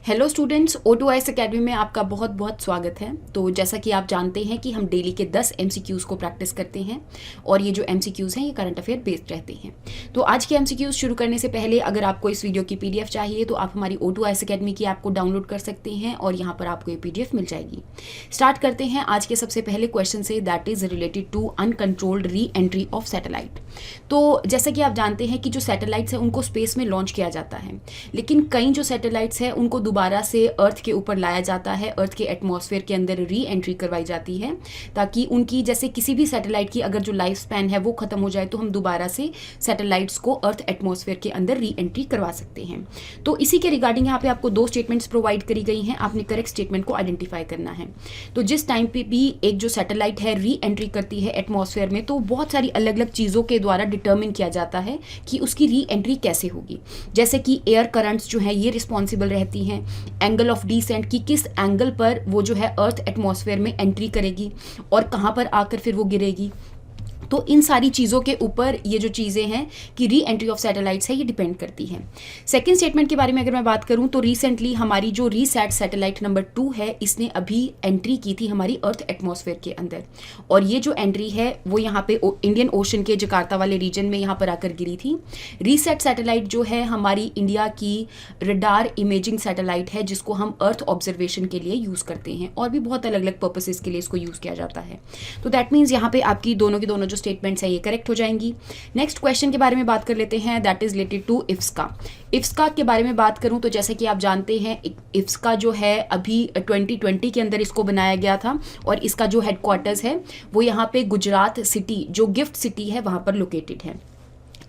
Hello students, O2IS academy में आपका बहुत बहुत स्वागत है। तो जैसा कि आप जानते हैं कि हम डेली के 10 MCQs को प्रैक्टिस करते हैं और ये जो MCQs हैं ये करंट अफेयर बेस्ड रहते हैं। तो आज के MCQs शुरू करने से पहले अगर आपको इस वीडियो की PDF चाहिए तो आप हमारी O2IS एकेडमी की ऐप को डाउनलोड कर सकते हैं और यहाँ पर आपको ये PDF मिल जाएगी। स्टार्ट करते हैं आज के सबसे पहले क्वेश्चन से, that is related to uncontrolled reentry of satellite. तो जैसा कि आप जानते हैं कि जो सैटेलाइट्स हैं उनको स्पेस में लॉन्च किया जाता है, लेकिन कई जो सैटेलाइट्स हैं उनको दोबारा से अर्थ के ऊपर लाया जाता है, अर्थ के एटमॉस्फेयर के अंदर री एंट्री करवाई जाती है ताकि उनकी, जैसे किसी भी सैटेलाइट की अगर जो लाइफ स्पैन है वो खत्म हो जाए तो हम दोबारा से सैटेलाइट्स को अर्थ एटमॉस्फेयर के अंदर री एंट्री करवा सकते हैं। तो इसी के रिगार्डिंग यहाँ पे आपको 2 स्टेटमेंट्स प्रोवाइड करी गई हैं, आपने करेक्ट स्टेटमेंट को आइडेंटिफाई करना है। तो जिस टाइम पे भी एक जो सैटेलाइट है री एंट्री करती है एटमॉस्फेयर में, तो बहुत सारी अलग अलग चीज़ों के द्वारा डिटर्मिन किया जाता है कि उसकी री एंट्री कैसे होगी। जैसे कि एयर करंट्स जो हैं ये रिस्पॉन्सिबल रहती हैं, एंगल ऑफ डिसेंट की किस एंगल पर वो जो है अर्थ एटमॉस्फेयर में एंट्री करेगी और कहाँ पर आकर फिर वो गिरेगी। तो इन सारी चीज़ों के ऊपर ये जो चीज़ें हैं कि री एंट्री ऑफ सैटेलाइट्स है ये डिपेंड करती हैं। सेकंड स्टेटमेंट के बारे में अगर मैं बात करूं तो रिसेंटली हमारी जो रीसैट सैटेलाइट नंबर 2 है इसने अभी एंट्री की थी हमारी अर्थ एटमॉस्फेयर के अंदर, और ये जो एंट्री है वो यहाँ पे इंडियन ओशन के जकार्ता वाले रीजन में यहाँ पर आकर गिरी थी। रीसैट सैटेलाइट जो है हमारी इंडिया की रडार इमेजिंग सैटेलाइट है जिसको हम अर्थ ऑब्जर्वेशन के लिए यूज़ करते हैं और भी बहुत अलग अलग पर्पसेस के लिए इसको यूज़ किया जाता है। तो दैट मीन्स यहाँ पे आपकी दोनों की दोनों स्टेटमेंट्स है ये करेक्ट हो जाएंगी। नेक्स्ट क्वेश्चन के बारे में बात कर लेते हैं, दैट इज रिलेटेड टू इफ्स्का। इफ्स्का के बारे में बात करूं तो जैसे कि आप जानते हैं इफ्स्का जो है अभी 2020 के अंदर इसको बनाया गया था और इसका जो हेडक्वार्टर्स है वो यहाँ पे गुजरात सिटी, जो गिफ्ट सिटी है वहाँ पर लोकेटेड है।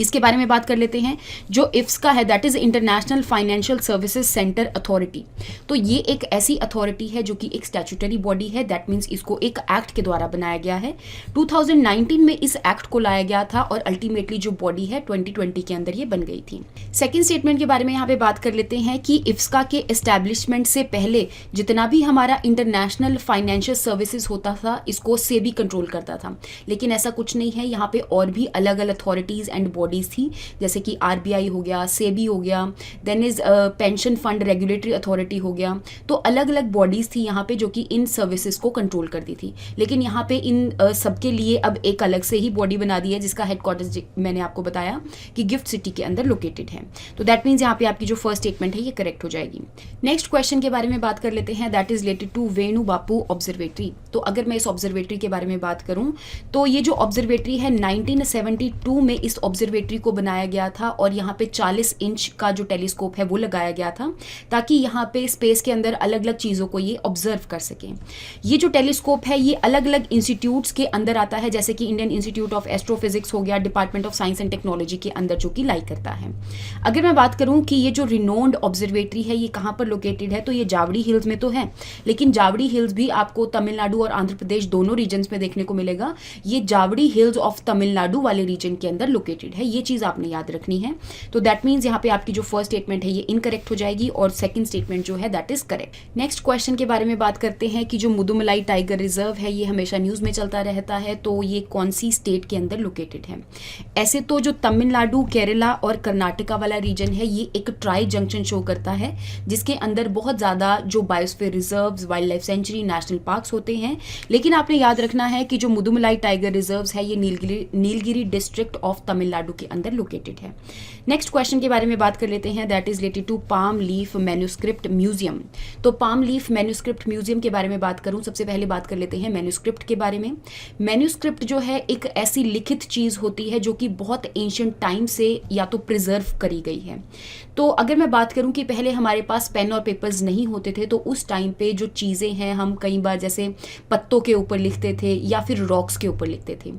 इसके बारे में बात कर लेते हैं। जो इफ्स्का है that is international financial services centre authority. तो ये एक ऐसी अथॉरिटी है जो कि एक स्टैट्यूटरी बॉडी है, दैट मीन्स इसको एक एक्ट के द्वारा बनाया गया है। 2019 में इस एक्ट को लाया गया था और अल्टीमेटली जो बॉडी है 2020 के अंदर ये बन गई थी। सेकेंड स्टेटमेंट के बारे में यहाँ पे बात कर लेते हैं कि इफ्स्का के एस्टैब्लिशमेंट से पहले जितना भी हमारा इंटरनेशनल फाइनेंशियल सर्विसेज होता था इसको सेबी कंट्रोल करता था, लेकिन ऐसा कुछ नहीं है। यहाँ पे और भी अलग अलग अथॉरिटीज एंड बॉडीज थी, जैसे कि RBI हो गया, सेबी हो गया, then is pension fund regulatory authority हो गया। तो अलग अलग बॉडीज थी यहाँ पे जो कि इन सर्विसेज को कंट्रोल करती थी, लेकिन यहाँ पे इन सबके लिए अब एक अलग से ही बॉडी बना दी है जिसका हेडक्वार्टर्स मैंने आपको बताया कि गिफ्ट सिटी के अंदर लोकेटेड है। तो दैट मीन्स यहाँ पे आपकी जो फर्स्ट स्टेटमेंट है ये करेक्ट हो जाएगी। नेक्स्ट क्वेश्चन के बारे में बात कर लेते हैं, that is related to Vainu Bappu observatory. तो अगर मैं इस ऑब्जर्वेटरी के बारे में बात करूं तो ये जो ऑब्जर्वेटरी है 1972 में इस ऑब्जर्वेटरी को बनाया गया था और यहाँ पे 40 इंच का जो टेलीस्कोप है वो लगाया गया था ताकि यहाँ पे स्पेस के अंदर अलग अलग चीज़ों को ये ऑब्जर्व कर सकें। ये जो टेलीस्कोप है ये अलग अलग इंस्टीट्यूट्स के अंदर आता है, जैसे कि इंडियन इंस्टीट्यूट ऑफ एस्ट्रोफिजिक्स हो गया, department of science and technology के अंदर जो कि लाई करता है। अगर मैं बात करूँ कि ये जो रिनोन्ड ऑब्जर्वेटरी है ये कहाँ पर लोकेटेड है, तो ये जावड़ी हिल्स में तो है, लेकिन जावड़ी हिल्स भी आपको तमिलनाडु और आंध्र प्रदेश दोनों रीजन्स में देखने को मिलेगा। ये जावड़ी हिल्स ऑफ तमिलनाडु वाले रीजन के अंदर लोकेटेड है, ये चीज़ आपने याद रखनी है। तो दैट मीन्स यहाँ पे आपकी जो फर्स्ट स्टेटमेंट है ये इनकरेक्ट हो जाएगी और सेकंड स्टेटमेंट जो है that is correct. Next question के बारे में बात करते हैं कि जो मुदुमलाई टाइगर रिजर्व है ये हमेशा न्यूज़ में चलता रहता है, तो ये कौन सी स्टेट के अंदर लोकेटेड है। ऐसे तो जो तमिलनाडु, केरला और कर्नाटका वाला रीजन है ये एक ट्राई जंक्शन शो करता है जिसके अंदर बहुत ज़्यादा जो biosphere reserves, wild life sanctuary, national parks होते हैं, लेकिन आपने याद रखना है कि जो मुदुमलाई टाइगर रिजर्व्स है ये नीलगिरी डिस्ट्रिक्ट ऑफ तमिलनाडु के अंदर लोकेटेड है। नेक्स्ट क्वेश्चन के बारे में बात कर लेते हैं, that is related to palm leaf manuscript museum. तो पाम लीफ मैन्युस्क्रिप्ट म्यूजियम के बारे में बात करूं, सबसे पहले बात कर लेते हैं मैन्युस्क्रिप्ट के बारे में। मैन्युस्क्रिप्ट जो है एक ऐसी लिखित चीज़ होती है जो कि बहुत एंशिएंट टाइम से या तो प्रिजर्व करी गई है। तो अगर मैं बात करूं कि पहले हमारे पास पेन और पेपर्स नहीं होते थे तो उस टाइम पे जो चीज़ें हैं हम कई बार जैसे पत्तों के ऊपर लिखते थे या फिर रॉक्स के ऊपर लिखते थे।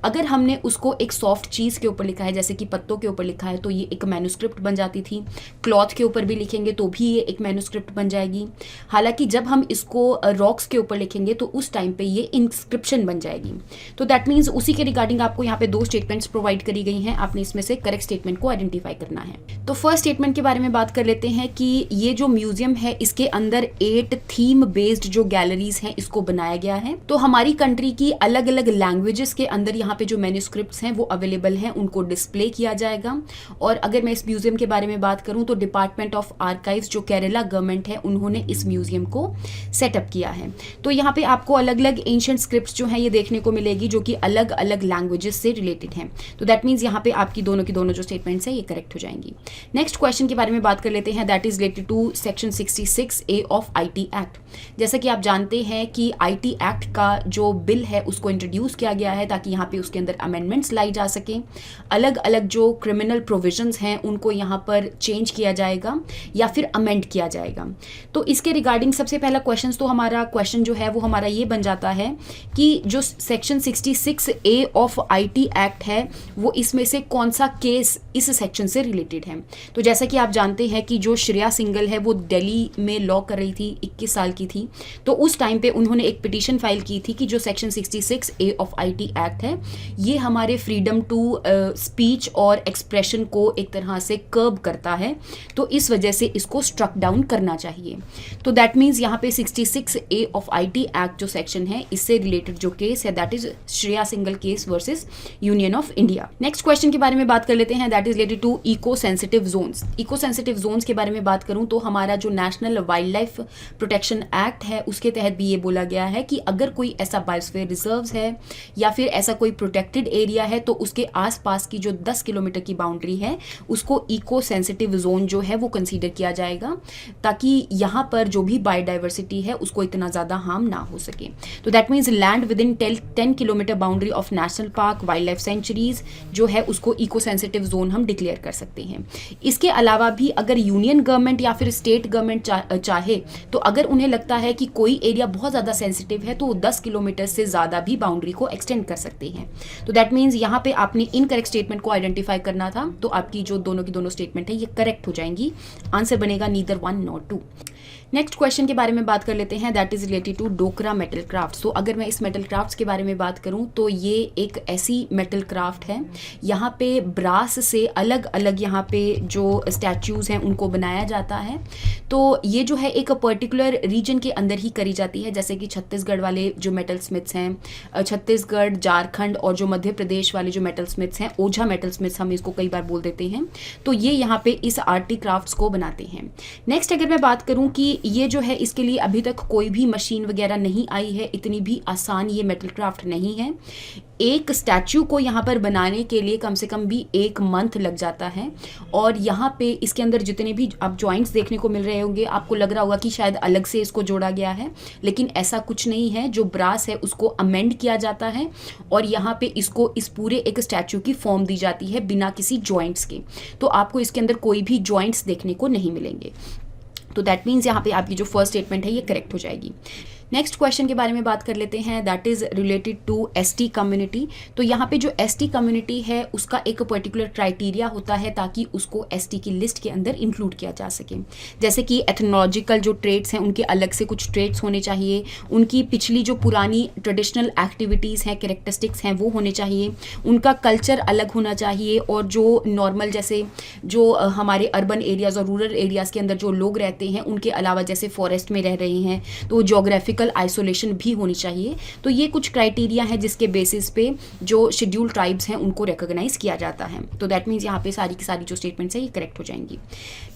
अगर हमने उसको एक सॉफ्ट चीज़ के ऊपर लिखा है जैसे कि पत्तों के ऊपर लिखा है तो ये एक मैन्युस्क्रिप्ट बन जाती थी। क्लॉथ के ऊपर भी लिखेंगे तो भी ये एक मैन्युस्क्रिप्ट बन जाएगी। हालांकि जब हम इसको रॉक्स के ऊपर लिखेंगे तो उस टाइम पे ये इंस्क्रिप्शन बन जाएगी। तो दैट मीन्स उसी के रिगार्डिंग आपको यहाँ पे 2 स्टेटमेंट्स प्रोवाइड करी गई हैं, आपने इसमें से करेक्ट स्टेटमेंट को आइडेंटिफाई करना है। तो फर्स्ट स्टेटमेंट के बारे में बात कर लेते हैं कि ये जो म्यूजियम है इसके अंदर 8 थीम बेस्ड जो गैलरीज हैं इसको बनाया गया है। तो हमारी कंट्री की अलग अलग लैंग्वेजेस के अंदर यहाँ पे जो मैन्युस्क्रिप्ट्स हैं वो अवेलेबल हैं, उनको डिस्प्ले किया जाएगा। और अगर मैं इस म्यूजियम के बारे में बात करूं तो डिपार्टमेंट ऑफ आर्काइव्स जो केरला गवर्नमेंट है उन्होंने इस म्यूजियम को सेटअप किया है। तो यहाँ पे आपको अलग अलग एंशिएंट स्क्रिप्ट्स जो हैं ये देखने को मिलेगी जो कि अलग अलग लैंग्वेजेस से रिलेटेड हैं। तो दैट मीन्स यहाँ पे आपकी दोनों की दोनों जो स्टेटमेंट्स हैं ये करेक्ट हो जाएंगी। नेक्स्ट क्वेश्चन के बारे में बात कर लेते हैं, that is related to section 66A of IT act. जैसा कि आप जानते हैं कि IT एक्ट का जो बिल है उसको इंट्रोड्यूस किया गया है ताकि यहाँ पे उसके अंदर अमेंडमेंट्स लाई जा सकें। अलग अलग जो क्रिमिनल प्रोविजंस हैं उनको यहाँ पर चेंज किया जाएगा या फिर अमेंड किया जाएगा। तो इसके रिगार्डिंग सबसे पहला क्वेश्चन तो हमारा क्वेश्चन जो है वो हमारा ये बन जाता है कि जो section 66A of IT act है वो इसमें से कौन सा केस इस सेक्शन से रिलेटेड है। तो जैसा कि आप जानते हैं कि जो श्रेया सिंघल है वो दिल्ली में लॉ कर रही थी, 21 साल की थी। तो उस टाइम पे उन्होंने एक पिटीशन फाइल की थी कि जो section 66A of IT act है ये हमारे फ्रीडम टू स्पीच और एक्सप्रेशन को एक तरह से कर्ब करता है, तो इस वजह से इसको स्ट्रक डाउन करना चाहिए। तो दैट मीन्स यहाँ पे 66A ऑफ IT एक्ट जो सेक्शन है इससे रिलेटेड जो केस है that is Shreya Singhal case versus union of India. Next question के बारे में बात कर लेते हैं, that is related to eco sensitive zones. Eco sensitive zones के बारे में बात करूं तो हमारा जो national wildlife protection act है उसके तहत भी ये बोला गया है कि अगर कोई ऐसा बायोस्फीयर रिजर्व्स है या फिर ऐसा कोई प्रोटेक्टेड एरिया है तो उसके आसपास की जो 10 किलोमीटर की बाउंड्री है उसको इको सेंसिटिव जोन जो है वो कंसीडर किया जाएगा ताकि यहाँ पर जो भी बायोडाइवर्सिटी है उसको इतना ज़्यादा हार्म ना हो सके। तो that means land with in 10 kilometre boundary of national park, wild life sanctuaries जो है उसको इको सेंसिटिव जोन हम डिक्लेयर कर सकते हैं। इसके अलावा भी अगर यूनियन गवर्नमेंट या फिर स्टेट गवर्नमेंट चाहे तो अगर उन्हें लगता है कि कोई एरिया बहुत ज़्यादा सेंसिटिव है तो वो 10 किलोमीटर से ज़्यादा भी बाउंड्री को एक्सटेंड कर सकते हैं। तो दैट मीन्स यहाँ पे आपने इनकरेक्ट स्टेटमेंट को आइडेंटिफाई करना था, तो आपकी जो दोनों की दोनों स्टेटमेंट है ये करेक्ट हो जाएंगी। आंसर बनेगा नीदर 1 नॉर 2। नेक्स्ट क्वेश्चन के बारे में बात कर लेते हैं, that is related to Dokra metal craft. तो अगर मैं इस मेटल क्राफ्ट्स के बारे में बात करूं तो ये एक ऐसी मेटल क्राफ्ट है यहाँ पे ब्रास से अलग अलग यहाँ पे जो स्टैचूज हैं उनको बनाया जाता है। तो ये जो है एक पर्टिकुलर रीजन के अंदर ही करी जाती है, जैसे कि छत्तीसगढ़ वाले जो मेटल स्मिथ्स हैं, छत्तीसगढ़, झारखंड और जो मध्य प्रदेश वाले जो मेटल स्मिथ्स हैं, ओझा मेटल स्मिथ्स हम इसको कई बार बोल देते हैं, तो ये यहाँ पे इस आर्टी क्राफ्ट्स को बनाते हैं। नेक्स्ट अगर मैं बात करूँ कि ये जो है इसके लिए अभी तक कोई भी मशीन वगैरह नहीं आई है, इतनी भी आसान ये मेटल क्राफ्ट नहीं है। एक स्टैचू को यहाँ पर बनाने के लिए कम से कम भी 1 मंथ लग जाता है और यहाँ पे इसके अंदर जितने भी आप जॉइंट्स देखने को मिल रहे होंगे आपको लग रहा होगा कि शायद अलग से इसको जोड़ा गया है, लेकिन ऐसा कुछ नहीं है। जो ब्रास है उसको अमेंड किया जाता है और यहाँ पे इसको इस पूरे एक स्टैचू की फॉर्म दी जाती है बिना किसी जॉइंट्स के। तो आपको इसके अंदर कोई भी जॉइंट्स देखने को नहीं मिलेंगे। तो दैट मीन्स यहाँ पे आपकी जो फर्स्ट स्टेटमेंट है ये करेक्ट हो जाएगी। नेक्स्ट क्वेश्चन के बारे में बात कर लेते हैं, that is related to ST community. तो यहाँ पे जो ST कम्युनिटी है उसका एक पर्टिकुलर क्राइटेरिया होता है ताकि उसको ST की लिस्ट के अंदर इंक्लूड किया जा सके। जैसे कि एथनोलॉजिकल जो ट्रेट्स हैं उनके अलग से कुछ ट्रेट्स होने चाहिए, उनकी पिछली जो पुरानी ट्रेडिशनल एक्टिविटीज़ हैं, कैरेक्टरिस्टिक्स हैं वो होने चाहिए, उनका कल्चर अलग होना चाहिए और जो नॉर्मल जैसे जो हमारे अर्बन एरियाज़ और रूरल एरियाज़ के अंदर जो लोग रहते हैं उनके अलावा जैसे फॉरेस्ट में रह रहे हैं तो जोग्राफिकल आइसोलेशन भी होनी चाहिए। तो ये कुछ क्राइटेरिया है जिसके बेसिस पे जो शेड्यूल ट्राइब्स हैं उनको रिकॉग्नाइज किया जाता है। तो दैट मीन्स यहाँ पे सारी की सारी जो स्टेटमेंट्स है ये करेक्ट हो जाएंगी।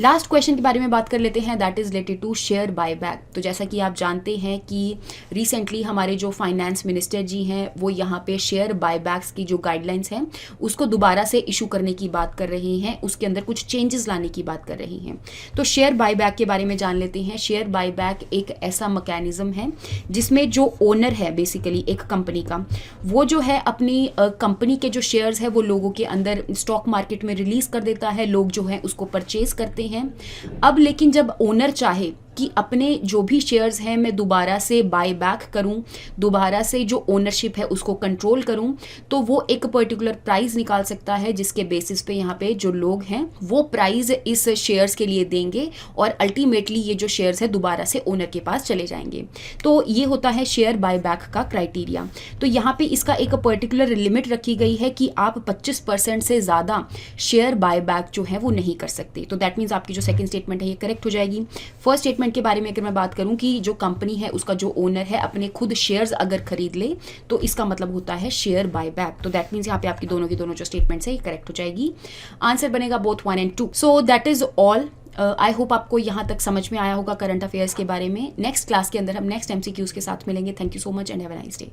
लास्ट क्वेश्चन के बारे में बात कर लेते हैं, that is related to share buyback. तो जैसा कि आप जानते हैं कि रिसेंटली हमारे जो फाइनेंस मिनिस्टर जी हैं वो यहाँ पे शेयर बायबैक्स की जो गाइडलाइंस हैं उसको दोबारा से इशू करने की बात कर रहे हैं, उसके अंदर कुछ चेंजेस लाने की बात कर रही हैं। तो शेयर बायबैक के बारे में जान लेते हैं। शेयर बायबैक एक ऐसा मैकेनिज्म है जिसमें जो ओनर है बेसिकली एक कंपनी का, वो जो है अपनी कंपनी के जो शेयर्स है वो लोगों के अंदर स्टॉक मार्केट में रिलीज कर देता है, लोग जो है उसको परचेज करते हैं। अब लेकिन जब ओनर चाहे कि अपने जो भी शेयर्स हैं मैं दोबारा से बाय बैक करूं, दोबारा से जो ओनरशिप है उसको कंट्रोल करूं, तो वो एक पर्टिकुलर प्राइस निकाल सकता है जिसके बेसिस पे यहाँ पे जो लोग हैं वो प्राइस इस शेयर्स के लिए देंगे और अल्टीमेटली ये जो शेयर्स है दोबारा से ओनर के पास चले जाएंगे। तो ये होता है शेयर बाय बैक का क्राइटेरिया। तो यहाँ पे इसका एक पर्टिकुलर लिमिट रखी गई है कि आप 25% से ज़्यादा शेयर बाय बैक जो है वो नहीं कर सकते। तो दैट मीन्स आपकी जो सेकेंड स्टेटमेंट है ये करेक्ट हो जाएगी। फर्स्ट स्टेटमेंट स्टेटमेंट के बारे में अगर मैं बात करूं कि जो कंपनी है उसका जो ओनर है अपने खुद शेयर्स अगर खरीद ले तो इसका मतलब होता है शेयर बाय बैक। तो दैट मीन्स यहाँ पे आपकी दोनों की दोनों जो स्टेटमेंट्स है ये करेक्ट हो जाएगी। आंसर बनेगा both 1 and 2। So that is all. I hope आपको यहाँ तक समझ में आया होगा करंट अफेयर्स के बारे में। नेक्स्ट क्लास के अंदर हम नेक्स्ट MCQs के साथ मिलेंगे। Thank you so much and have a nice day.